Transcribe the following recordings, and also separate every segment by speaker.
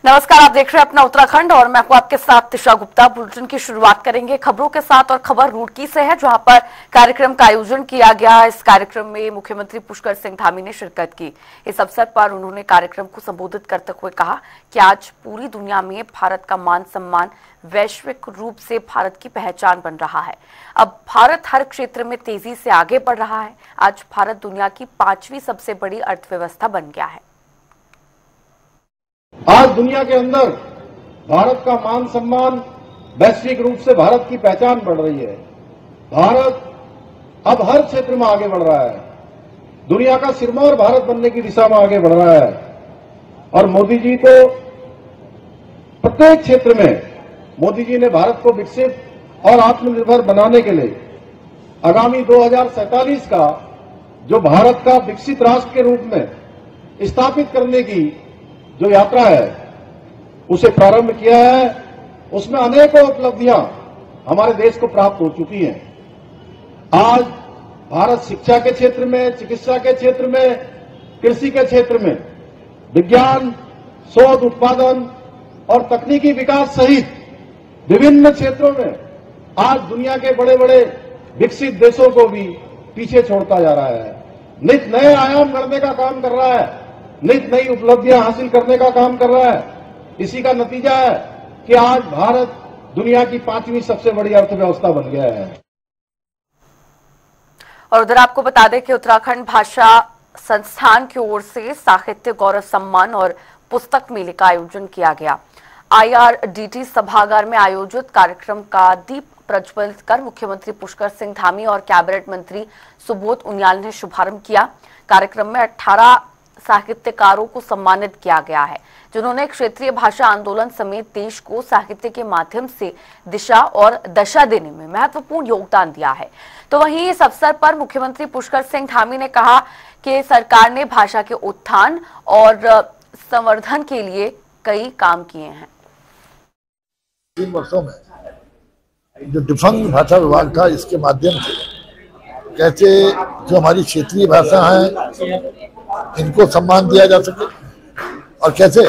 Speaker 1: नमस्कार, आप देख रहे हैं अपना उत्तराखंड और मैं आपके साथ तिशा गुप्ता। बुलेटिन की शुरुआत करेंगे खबरों के साथ और खबर रुड़की से है, जहां पर कार्यक्रम का आयोजन किया गया। इस कार्यक्रम में मुख्यमंत्री पुष्कर सिंह धामी ने शिरकत की। इस अवसर पर उन्होंने कार्यक्रम को संबोधित करते हुए कहा कि आज पूरी दुनिया में भारत का मान सम्मान, वैश्विक रूप से भारत की पहचान बन रहा है। अब भारत हर क्षेत्र में तेजी से आगे बढ़ रहा है। आज भारत दुनिया की 5वीं सबसे बड़ी अर्थव्यवस्था बन गया है।
Speaker 2: आज दुनिया के अंदर भारत का मान सम्मान, वैश्विक रूप से भारत की पहचान बढ़ रही है। भारत अब हर क्षेत्र में आगे बढ़ रहा है। दुनिया का सिरमौर भारत बनने की दिशा में आगे बढ़ रहा है और मोदी जी को प्रत्येक क्षेत्र में मोदी जी ने भारत को विकसित और आत्मनिर्भर बनाने के लिए आगामी 2047 का जो भारत का विकसित राष्ट्र के रूप में स्थापित करने की जो यात्रा है उसे प्रारंभ किया है। उसमें अनेकों उपलब्धियां हमारे देश को प्राप्त हो चुकी हैं। आज भारत शिक्षा के क्षेत्र में, चिकित्सा के क्षेत्र में, कृषि के क्षेत्र में, विज्ञान, शोध, उत्पादन और तकनीकी विकास सहित विभिन्न क्षेत्रों में आज दुनिया के बड़े बड़े विकसित देशों को भी पीछे छोड़ता जा रहा है। नित नए आयाम गढ़ने का काम कर रहा है, नित नई उपलब्धियां हासिल करने का काम कर रहा है। इसी का नतीजा है कि आज भारत दुनिया की 5वीं सबसे बड़ी अर्थव्यवस्था बन गया है।
Speaker 1: और उधर आपको बता दें कि उत्तराखंड भाषा संस्थान की ओर से साहित्य गौरव सम्मान और पुस्तक मेले का आयोजन किया गया। IRDT सभागार में आयोजित कार्यक्रम का दीप प्रज्वलित कर मुख्यमंत्री पुष्कर सिंह धामी और कैबिनेट मंत्री सुबोध उनियाल ने शुभारंभ किया। कार्यक्रम में 18 साहित्यकारों को सम्मानित किया गया है, जिन्होंने क्षेत्रीय भाषा आंदोलन समेत देश को साहित्य के माध्यम से दिशा और दशा देने में महत्वपूर्ण योगदान दिया है। तो वहीं इस अवसर पर मुख्यमंत्री पुष्कर सिंह धामी ने कहा कि सरकार ने भाषा के उत्थान और संवर्धन के लिए कई काम किए हैं।
Speaker 3: 3 वर्षों में जो डिफंग भाषा विभाग था, इसके माध्यम से कैसे जो हमारी क्षेत्रीय भाषा है इनको सम्मान दिया जा सके और कैसे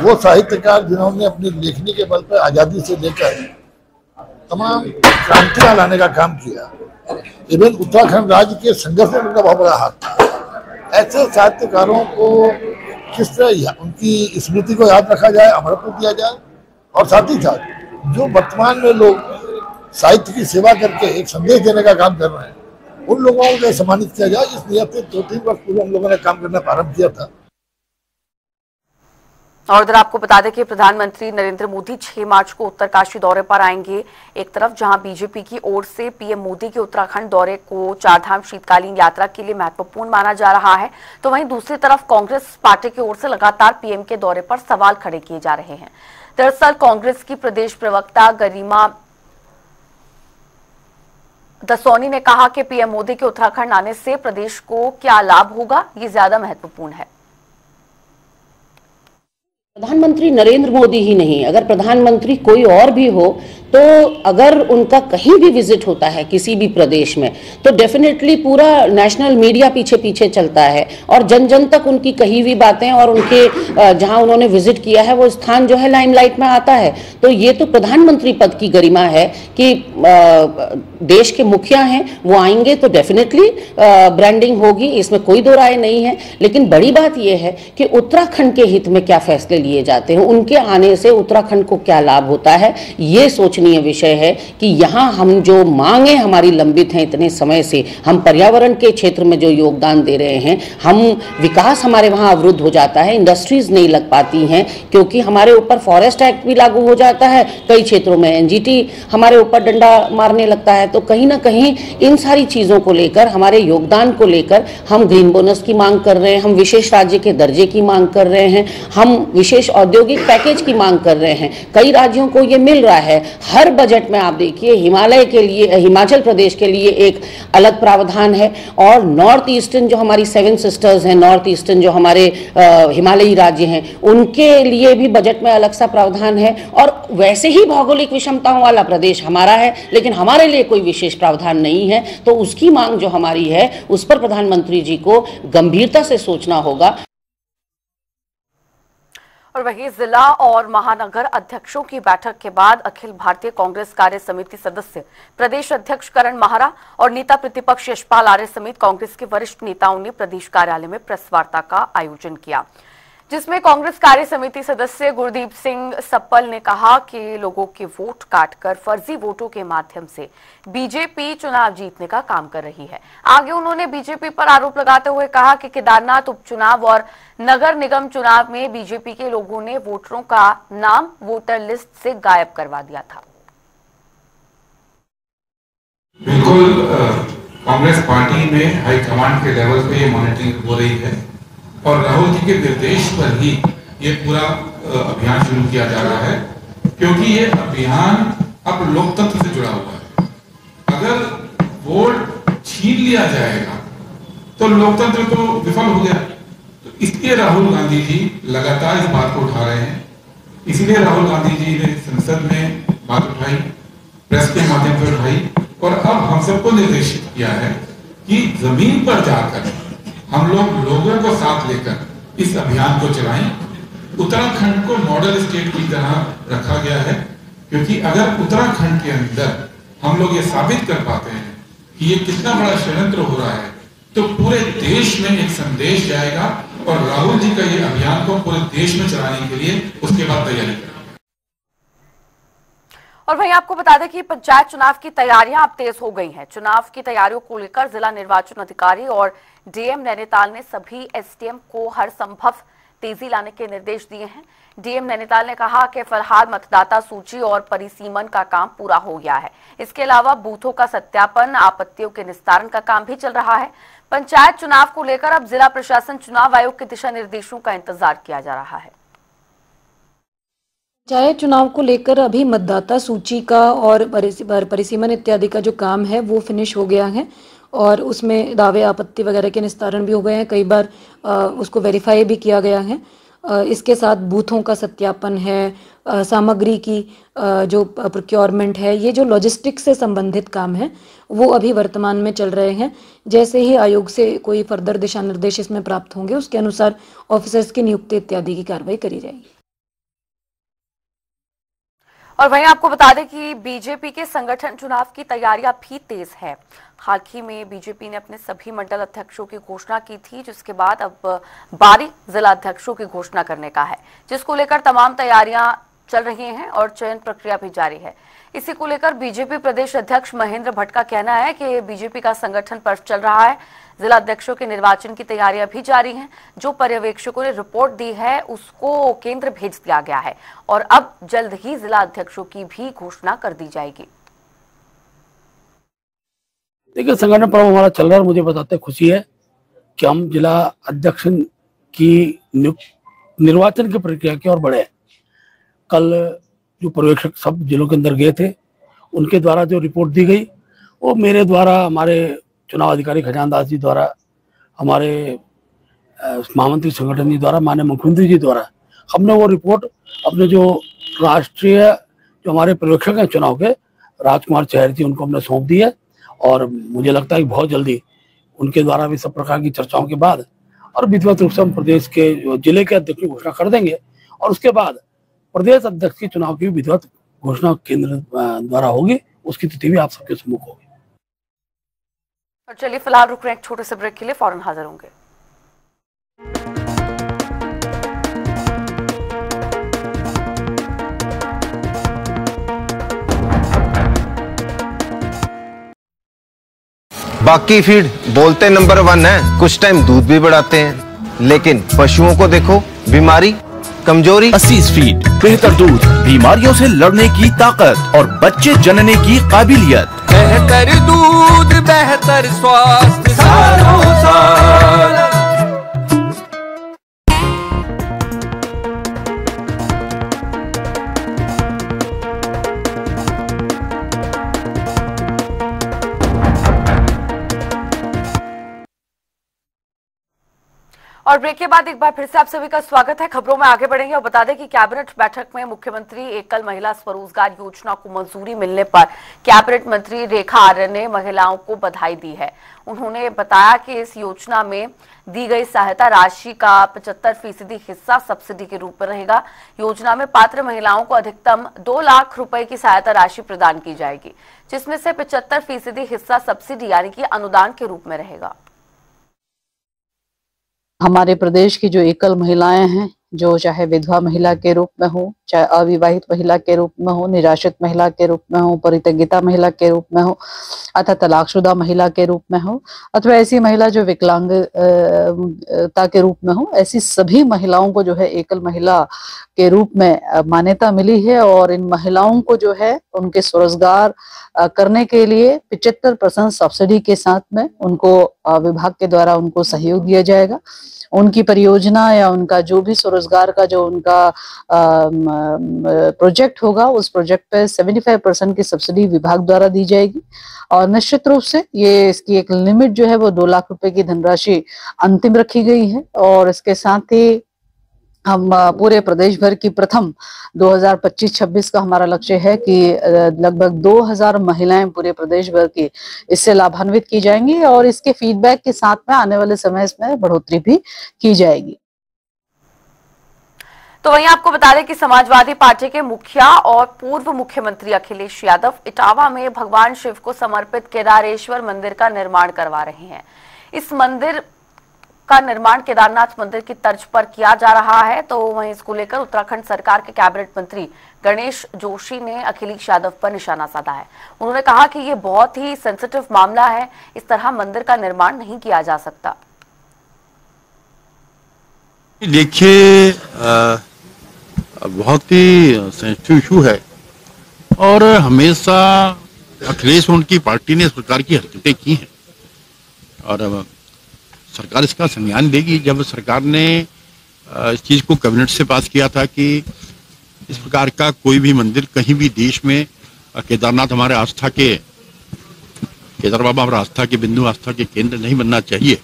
Speaker 3: वो साहित्यकार जिन्होंने अपनी लेखनी के बल पर आज़ादी से लेकर तमाम क्रांतियां लाने का काम किया, इवन उत्तराखंड राज्य के संघर्ष में उनका बहुत बड़ा हाथ था। ऐसे साहित्यकारों को किस तरह उनकी स्मृति को याद रखा जाए, अमरत्व दिया जाए और साथ ही साथ जो वर्तमान में लोग साहित्य की सेवा करके एक संदेश देने का काम कर रहे हैं, उन लोगों को सम्मानित किया जाए। इस नियत से 2-3 वर्ष पूर्व हम लोगों ने काम करना प्रारंभ किया था।
Speaker 1: और उधर आपको बता दें कि प्रधानमंत्री नरेंद्र मोदी 6 मार्च को उत्तरकाशी दौरे पर आएंगे। एक तरफ जहां बीजेपी की ओर से पीएम मोदी के उत्तराखंड दौरे को चारधाम शीतकालीन यात्रा के लिए महत्वपूर्ण माना जा रहा है, तो वहीं दूसरी तरफ कांग्रेस पार्टी की ओर से लगातार पीएम के दौरे पर सवाल खड़े किए जा रहे हैं। दरअसल कांग्रेस की प्रदेश प्रवक्ता गरिमा दसौनी ने कहा कि पीएम मोदी के उत्तराखंड आने से प्रदेश को क्या लाभ होगा, ये ज्यादा महत्वपूर्ण है।
Speaker 4: प्रधानमंत्री नरेंद्र मोदी ही नहीं, अगर प्रधानमंत्री कोई और भी हो तो अगर उनका कहीं भी विजिट होता है किसी भी प्रदेश में तो डेफिनेटली पूरा नेशनल मीडिया पीछे पीछे चलता है और जन जन तक उनकी कही हुई बातें और उनके जहां उन्होंने विजिट किया है वो स्थान जो है लाइमलाइट में आता है। तो ये तो प्रधानमंत्री पद की गरिमा है कि देश के मुखिया हैं, वो आएंगे तो डेफिनेटली ब्रांडिंग होगी, इसमें कोई दो राय नहीं है। लेकिन बड़ी बात यह है कि उत्तराखंड के हित में क्या फैसले लिए जाते हैं, उनके आने से उत्तराखंड को क्या लाभ होता है, ये सोचनीय विषय है कि यहाँ हम जो मांगे हमारी लंबित हैं इतने समय से, हम पर्यावरण के क्षेत्र में जो योगदान दे रहे हैं, हम विकास हमारे वहाँ अवरुद्ध हो जाता है, इंडस्ट्रीज नहीं लग पाती हैं क्योंकि हमारे ऊपर फॉरेस्ट एक्ट भी लागू हो जाता है, कई क्षेत्रों में एनजीटी हमारे ऊपर डंडा मारने लगता है। तो कहीं ना कहीं इन सारी चीजों को लेकर, हमारे योगदान को लेकर हम ग्रीन बोनस की मांग कर रहे हैं, हम विशेष राज्य के दर्जे की मांग कर रहे हैं, हम विशेष औद्योगिक पैकेज की मांग कर रहे हैं। कई राज्यों को ये मिल रहा है। हर बजट में आप देखिए हिमालय के लिए, हिमाचल प्रदेश के लिए एक अलग प्रावधान है और नॉर्थ ईस्टर्न जो हमारी 7 सिस्टर्स हैं, नॉर्थ ईस्टर्न जो हमारे हिमालयी राज्य हैं, उनके लिए भी बजट में अलग सा प्रावधान है। और वैसे ही भौगोलिक विषमताओं वाला प्रदेश हमारा है, लेकिन हमारे लिए कोई विशेष प्रावधान नहीं है। तो उसकी मांग जो हमारी है उस पर प्रधानमंत्री जी को गंभीरता से सोचना होगा।
Speaker 1: और वहीं जिला और महानगर अध्यक्षों की बैठक के बाद अखिल भारतीय कांग्रेस कार्य समिति सदस्य प्रदेश अध्यक्ष करण माहरा और नेता प्रतिपक्ष यशपाल आर्य समेत कांग्रेस के वरिष्ठ नेताओं ने प्रदेश कार्यालय में प्रेस वार्ता का आयोजन किया, जिसमें कांग्रेस कार्य समिति सदस्य गुरदीप सिंह सप्पल ने कहा कि लोगों के वोट काटकर फर्जी वोटों के माध्यम से बीजेपी चुनाव जीतने का काम कर रही है। आगे उन्होंने बीजेपी पर आरोप लगाते हुए कहा कि केदारनाथ उपचुनाव और नगर निगम चुनाव में बीजेपी के लोगों ने वोटरों का नाम वोटर लिस्ट से गायब करवा दिया था।
Speaker 5: बिल्कुल कांग्रेस पार्टी में हाईकमांड के लेवल पे ये मॉनिटरिंग हो रही है और राहुल जी के निर्देश पर ही ये पूरा अभियान शुरू किया जा रहा है, क्योंकि ये अभियान अब लोकतंत्र से जुड़ा हुआ है। अगर वोट छीन लिया जाएगा तो लोकतंत्र तो विफल हो गया। तो इसलिए राहुल गांधी जी लगातार इस बात को उठा रहे हैं। इसीलिए राहुल गांधी जी ने संसद में बात उठाई, प्रेस के माध्यम से उठाई और अब हम सबको निर्देशित किया है कि जमीन पर जाकर हम लोग लोगों को साथ लेकर इस अभियान को चलाएं। उत्तराखंड को मॉडल स्टेट की तरह रखा गया है, क्योंकि अगर उत्तराखंड के अंदर हम लोग ये साबित कर पाते हैं कि ये कितना बड़ा षड्यंत्र हो रहा है, तो पूरे देश में एक संदेश जाएगा और राहुल जी का ये अभियान को पूरे देश में चलाने के लिए उसके बाद तैयारी करेंगे।
Speaker 1: और वहीं आपको बता दें कि पंचायत चुनाव की तैयारियां अब तेज हो गई हैं। चुनाव की तैयारियों को लेकर जिला निर्वाचन अधिकारी और डीएम नैनीताल ने सभी एसडीएम को हर संभव तेजी लाने के निर्देश दिए हैं। डीएम नैनीताल ने कहा कि फिलहाल मतदाता सूची और परिसीमन का काम पूरा हो गया है। इसके अलावा बूथों का सत्यापन, आपत्तियों के निस्तारण का काम भी चल रहा है। पंचायत चुनाव को लेकर अब जिला प्रशासन चुनाव आयोग के दिशा निर्देशों का इंतजार किया जा रहा है।
Speaker 6: पंचायत चुनाव को लेकर अभी मतदाता सूची का और परिसीमन इत्यादि का जो काम है वो फिनिश हो गया है और उसमें दावे आपत्ति वगैरह के निस्तारण भी हो गए हैं। कई बार उसको वेरीफाई भी किया गया है। इसके साथ बूथों का सत्यापन है, सामग्री की जो प्रोक्योरमेंट है, ये जो लॉजिस्टिक्स से संबंधित काम है वो अभी वर्तमान में चल रहे हैं। जैसे ही आयोग से कोई फर्दर दिशा निर्देश इसमें प्राप्त होंगे उसके अनुसार ऑफिसर्स की नियुक्ति इत्यादि की कार्रवाई करी जाएगी।
Speaker 1: और वहीं आपको बता दें कि बीजेपी के संगठन चुनाव की तैयारियां भी तेज है। हाल ही में बीजेपी ने अपने सभी मंडल अध्यक्षों की घोषणा की थी, जिसके बाद अब बारी जिला अध्यक्षों की घोषणा करने का है, जिसको लेकर तमाम तैयारियां चल रही हैं और चयन प्रक्रिया भी जारी है। इसी को लेकर बीजेपी प्रदेश अध्यक्ष महेंद्र भट्ट का कहना है कि बीजेपी का संगठन पर्व चल रहा है। जिला अध्यक्षों के निर्वाचन की तैयारियां भी जारी हैं। जो पर्यवेक्षकों ने रिपोर्ट दी है उसको केंद्र भेज दिया गया है और अब जल्द ही जिला अध्यक्षों की भी घोषणा कर दी जाएगी।
Speaker 7: देखिए, संगठन पर्व हमारा चल रहा है। मुझे बताते खुशी है कि हम जिला अध्यक्ष की निर्वाचन की प्रक्रिया की ओर बढ़े। कल जो पर्यवेक्षक सब जिलों के अंदर गए थे उनके द्वारा जो रिपोर्ट दी गई वो मेरे द्वारा, हमारे चुनाव अधिकारी खजान दास जी द्वारा, हमारे महामंत्री संगठन जी द्वारा, माननीय मुख्यमंत्री जी द्वारा हमने वो रिपोर्ट अपने जो राष्ट्रीय जो हमारे पर्यवेक्षक हैं चुनाव के, राजकुमार चहर जी, उनको हमने सौंप दी है। और मुझे लगता है कि बहुत जल्दी उनके द्वारा भी सब प्रकार की चर्चाओं के बाद और विधिवत रूप से हम प्रदेश के जिले के अध्यक्ष की घोषणा कर देंगे और उसके बाद प्रदेश अध्यक्ष के चुनाव की विधिवत घोषणा केंद्र द्वारा होगी। उसकी तिथि भी आप सबके सम्मुख होगी।
Speaker 1: और चलिए फिलहाल रुक रहे हैं एक छोटे से ब्रेक के लिए, फौरन हाजिर होंगे।
Speaker 8: बाकी फीड बोलते नंबर 1 है, कुछ टाइम दूध भी बढ़ाते हैं, लेकिन पशुओं को देखो, बीमारी, कमजोरी।
Speaker 9: असीस फीड, बेहतर दूध, बीमारियों से लड़ने की ताकत और बच्चे जनने की काबिलियत।
Speaker 10: बेहतर दूध, बेहतर स्वास्थ्य, सालों साल।
Speaker 1: और ब्रेक के बाद एक बार फिर से आप सभी का स्वागत है। खबरों में आगे बढ़ेंगे और बता दें कि कैबिनेट बैठक में मुख्यमंत्री एकल महिला स्वरोजगार योजना को मंजूरी मिलने पर कैबिनेट मंत्री रेखा आर्य ने महिलाओं को बधाई दी है। उन्होंने बताया कि इस योजना में दी गई सहायता राशि का 75% हिस्सा सब्सिडी के रूप में रहेगा। योजना में पात्र महिलाओं को अधिकतम 2 लाख रुपए की सहायता राशि प्रदान की जाएगी, जिसमें से 75% हिस्सा सब्सिडी यानी कि अनुदान के रूप में रहेगा।
Speaker 11: हमारे प्रदेश की जो एकल महिलाएं हैं, जो चाहे विधवा महिला के रूप में हो, चाहे अविवाहित महिला के रूप में हो, निराश्रित महिला के रूप में हो, परित्यक्ता महिला के रूप में हो, अथवा तलाकशुदा महिला के रूप में हो, अथवा ऐसी महिला जो विकलांगता के रूप में हो, ऐसी सभी महिलाओं को जो है एकल महिला के रूप में मान्यता मिली है। और इन महिलाओं को जो है उनके स्वरोजगार करने के लिए 75% सब्सिडी के साथ में उनको विभाग के द्वारा उनको सहयोग दिया जाएगा। उनकी परियोजना या उनका जो भी स्वरोजगार का जो उनका प्रोजेक्ट होगा, उस प्रोजेक्ट पे 75% की सब्सिडी विभाग द्वारा दी जाएगी। और निश्चित रूप से ये इसकी एक लिमिट जो है वो 2 लाख रुपए की धनराशि अंतिम रखी गई है। और इसके साथ ही हम पूरे प्रदेश भर की प्रथम 2025-26 का हमारा लक्ष्य है कि लगभग 2000 महिलाएं पूरे प्रदेश भर की इससे लाभान्वित की जाएंगी और इसके फीडबैक के साथ में आने वाले समय में बढ़ोतरी भी की जाएगी।
Speaker 1: तो वहीं आपको बता दें कि समाजवादी पार्टी के मुखिया और पूर्व मुख्यमंत्री अखिलेश यादव इटावा में भगवान शिव को समर्पित केदारेश्वर मंदिर का निर्माण करवा रहे हैं। इस मंदिर का निर्माण केदारनाथ मंदिर की तर्ज पर किया जा रहा है। तो वहीं इसको लेकर उत्तराखंड सरकार के कैबिनेट मंत्री गणेश जोशी ने अखिलेश यादव पर निशाना साधा है। उन्होंने कहा कि ये बहुत ही सेंसिटिव मामला है, इस तरह मंदिर का निर्माण नहीं किया जा सकता।
Speaker 12: देखिए, बहुत ही सेंसिटिव इशू है और हमेशा अखिलेश उनकी पार्टी ने इस प्रकार की हरकतें की हैं और सरकार इसका संज्ञान लेगी। जब सरकार ने इस चीज को कैबिनेट से पास किया था कि इस प्रकार का कोई भी मंदिर कहीं भी देश में, केदारनाथ हमारे आस्था के, केदार बाबा हमारे आस्था के बिंदु, आस्था के केंद्र नहीं बनना चाहिए,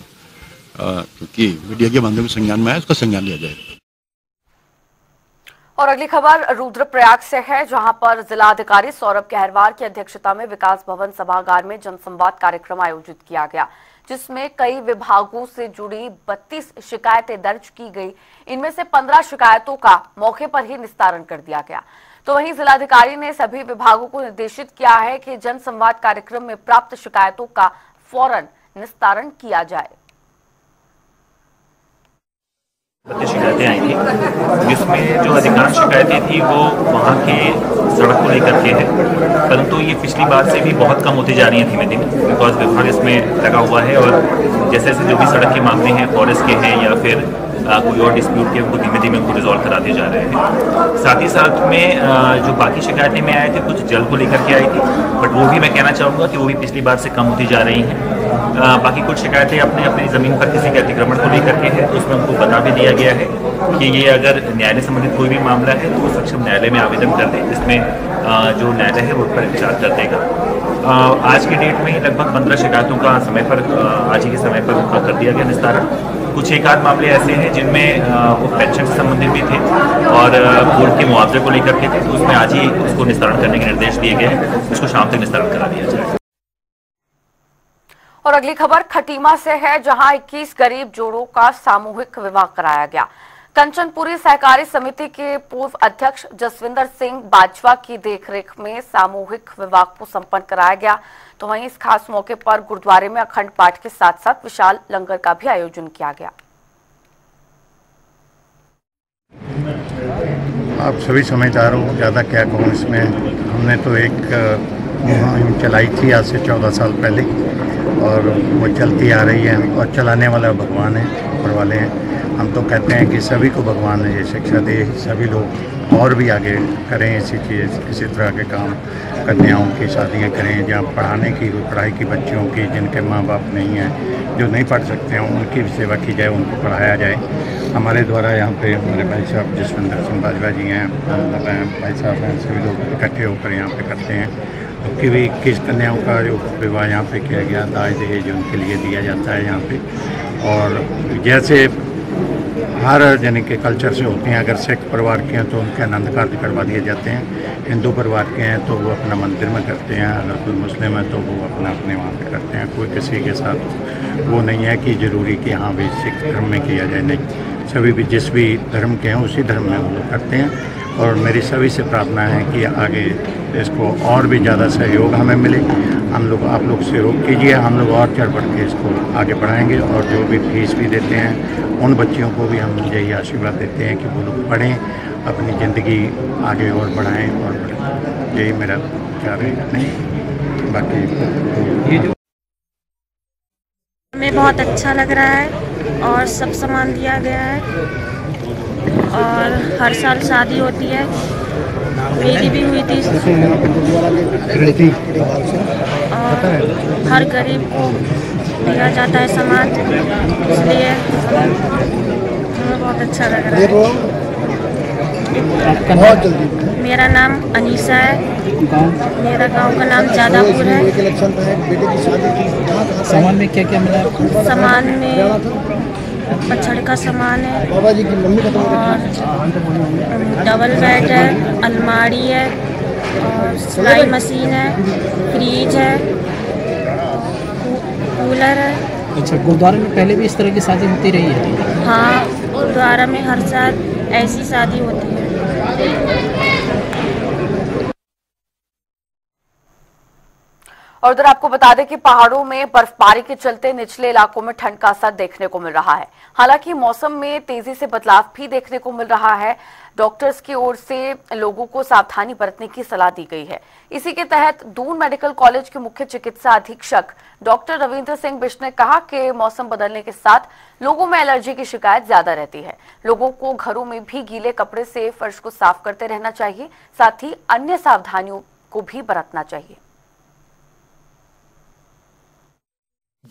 Speaker 12: क्योंकि मीडिया के माध्यम से संज्ञान में आया, उसका संज्ञान लिया जाएगा।
Speaker 1: और अगली खबर रुद्रप्रयाग से है, जहां पर जिलाधिकारी सौरभ कहरवार की अध्यक्षता में विकास भवन सभागार में जनसंवाद कार्यक्रम आयोजित किया गया, जिसमें कई विभागों से जुड़ी 32 शिकायतें दर्ज की गई। इनमें से 15 शिकायतों का मौके पर ही निस्तारण कर दिया गया। तो वहीं जिलाधिकारी ने सभी विभागों को निर्देशित किया है कि जनसंवाद कार्यक्रम में प्राप्त शिकायतों का फौरन निस्तारण किया जाए।
Speaker 13: 32 शिकायतें आई थी, जिसमें जो अधिकांश शिकायतें थी वो वहाँ के सड़क को लेकर के है, परंतु ये पिछली बार से भी बहुत कम होती जा रही है धीमे धीमे, बिकॉज विभाग इसमें लगा हुआ है और जैसे जैसे जो भी सड़क के मामले हैं, फॉरेस्ट के हैं या फिर कोई और डिस्प्यूट के, उनको धीमे धीमे उनको रिजॉल्व कराते जा रहे हैं। साथ ही साथ में जो बाकी शिकायतें में आए थे, कुछ जल को लेकर के आई थी, बट वो भी मैं कहना चाहूँगा कि वो भी पिछली बार से कम होती जा रही हैं। बाकी कुछ शिकायतें अपने अपनी ज़मीन पर किसी के अतिक्रमण को लेकर के है, तो उसमें उनको बता भी दिया गया है कि ये अगर न्यायालय संबंधित कोई भी मामला है तो वो सक्षम न्यायालय में आवेदन कर दे, जिसमें जो न्यायालय है वो पर विचार कर देगा। आज की डेट में लगभग 15 शिकायतों का समय पर, आज ही के समय पर उनका कर दिया गया निस्तारण। कुछ एक आध मामले ऐसे हैं जिनमें वो पेंशन से संबंधित भी थे और कोर्ट के मुआवजे को लेकर के थे, तो उसमें आज ही उसको निस्तारण करने के निर्देश दिए गए हैं, उसको शाम तक निस्तारण करा दिया जाए।
Speaker 1: और अगली खबर खटीमा से है, जहां 21 गरीब जोड़ों का सामूहिक विवाह कराया गया। कंचनपुरी सहकारी समिति के पूर्व अध्यक्ष जसविंदर सिंह बाजवा की देखरेख में सामूहिक विवाह को संपन्न कराया गया। तो वहीं इस खास मौके पर गुरुद्वारे में अखंड पाठ के साथ साथ विशाल लंगर का भी आयोजन किया गया।
Speaker 14: आप सभी समझदार हो, ज़्यादा क्या कहूँ इसमें। हमने तो एक मुहिम चलाई थी आज से 14 साल पहले और वो चलती आ रही है और चलाने वाला भगवान है, ऊपर वाले हैं। हम तो कहते हैं कि सभी को भगवान ने ये शिक्षा दे, सभी लोग और भी आगे करें इसी तरह के काम, कन्याओं की शादियाँ करें, जहाँ पढ़ाने की पढ़ाई की बच्चियों की, जिनके माँ बाप नहीं हैं, जो नहीं पढ़ सकते हैं, उनकी भी सेवा की जाए, उनको पढ़ाया जाए। हमारे द्वारा यहाँ पे हमारे भाई साहब जसविंदर सिंह बाजवा जी हैं, भाई साहब हैं, सभी लोग इकट्ठे होकर यहाँ पे करते हैं। उनकी भी 21 कन्याओं का जो विवाह यहाँ पे किया गया, दाज दहेज उनके लिए दिया जाता है यहाँ पे। और जैसे हर यानी कि कल्चर से होती हैं। अगर सिख परिवार के हैं तो उनके आनंद कार्य करवा दिए जाते हैं, हिंदू परिवार के हैं तो वो अपना मंदिर में करते हैं, अगर कोई मुस्लिम है तो वो अपना अपने वहाँ पे करते हैं। कोई किसी के साथ वो नहीं है कि ज़रूरी कि हाँ भाई सिख धर्म में किया जाए, नहीं, सभी भी जिस भी धर्म के हैं उसी धर्म में वो लोग करते हैं। और मेरी सभी से प्रार्थना है कि आगे इसको और भी ज़्यादा सहयोग हमें मिले। हम लोग आप लोग सहयोग कीजिए, हम लोग और चढ़ बढ़ के इसको आगे बढ़ाएंगे। और जो भी फीस भी देते हैं उन बच्चियों को भी हम यही आशीर्वाद देते हैं कि वो लोग पढ़ें, अपनी ज़िंदगी आगे और बढ़ाएं और बढ़ाएं। यही मेरा विचार है। नहीं बाकी
Speaker 15: हमें बहुत अच्छा लग रहा है और सब सामान दिया गया है। और हर साल शादी होती है, मेरी भी हुई थी। और हर गरीब को दिया जाता है सामान, इसलिए हमें बहुत अच्छा लग रहा है। मेरा नाम अनीसा है, मेरा गांव का नाम जादापुर है।
Speaker 16: सामान में क्या क्या मिला है?
Speaker 15: सामान में बछड़ का सामान है और डबल बेड है, अलमारी है और सिलाई मशीन है, फ्रिज है, कूलर है।
Speaker 16: अच्छा, गुरुद्वारे में पहले भी इस तरह की शादी होती रही है?
Speaker 15: हाँ, गुरुद्वारा में हर साल ऐसी शादी होती है।
Speaker 1: और उधर आपको बता दें कि पहाड़ों में बर्फबारी के चलते निचले इलाकों में ठंड का असर देखने को मिल रहा है। हालांकि मौसम में तेजी से बदलाव भी देखने को मिल रहा है। डॉक्टर्स की ओर से लोगों को सावधानी बरतने की सलाह दी गई है। इसी के तहत दून मेडिकल कॉलेज के मुख्य चिकित्सा अधीक्षक डॉक्टर रविंद्र सिंह बिष्ट ने कहा कि मौसम बदलने के साथ लोगों में एलर्जी की शिकायत ज्यादा रहती है। लोगों को घरों में भी गीले कपड़े से फर्श को साफ करते रहना चाहिए, साथ ही अन्य सावधानियों को भी बरतना चाहिए।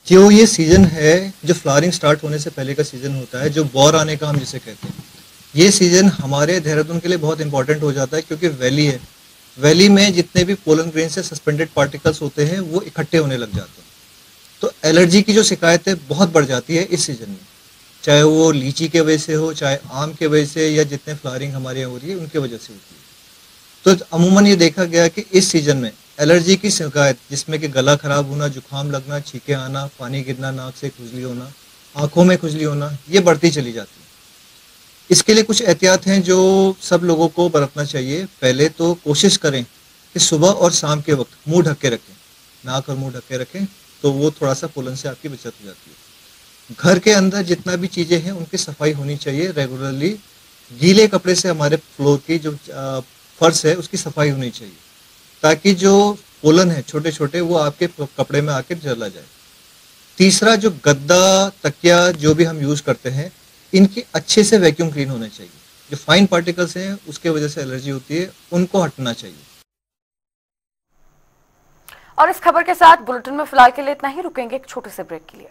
Speaker 17: जो ये सीजन है, जो फ्लावरिंग स्टार्ट होने से पहले का सीजन होता है, जो बौर आने का हम जिसे कहते हैं, ये सीजन हमारे देहरादून के लिए बहुत इंपॉर्टेंट हो जाता है क्योंकि वैली है। वैली में जितने भी पोलन ग्रेन से सस्पेंडेड पार्टिकल्स होते हैं वो इकट्ठे होने लग जाते हैं, तो एलर्जी की जो शिकायतें बहुत बढ़ जाती है इस सीजन में, चाहे वो लीची के वजह से हो, चाहे आम के वजह से, या जितने फ्लावरिंग हमारे यहाँ हो रही है उनके वजह से होती है। तो अमूमन ये देखा गया कि इस सीजन में एलर्जी की शिकायत, जिसमें कि गला खराब होना, जुकाम लगना, छींके आना, पानी गिरना, नाक से खुजली होना, आंखों में खुजली होना, ये बढ़ती चली जाती है। इसके लिए कुछ एहतियात हैं जो सब लोगों को बरतना चाहिए। पहले तो कोशिश करें कि सुबह और शाम के वक्त मुंह ढक के रखें, नाक और मुंह ढक के रखें, तो वो थोड़ा सा पोलन से आपकी बचत हो जाती है। घर के अंदर जितना भी चीज़ें हैं उनकी सफाई होनी चाहिए रेगुलरली। गीले कपड़े से हमारे फ्लोर की जो फर्श है उसकी सफाई होनी चाहिए, ताकि जो पोलन है छोटे छोटे वो आपके कपड़े में आके चला जाए। तीसरा, जो गद्दा, तकिया जो भी हम यूज करते हैं, इनकी अच्छे से वैक्यूम क्लीन होने चाहिए। जो फाइन पार्टिकल्स हैं उसके वजह से एलर्जी होती है, उनको हटना चाहिए।
Speaker 1: और इस खबर के साथ बुलेटिन में फिलहाल के लिए इतना ही। रुकेंगे एक छोटे से ब्रेक के लिए।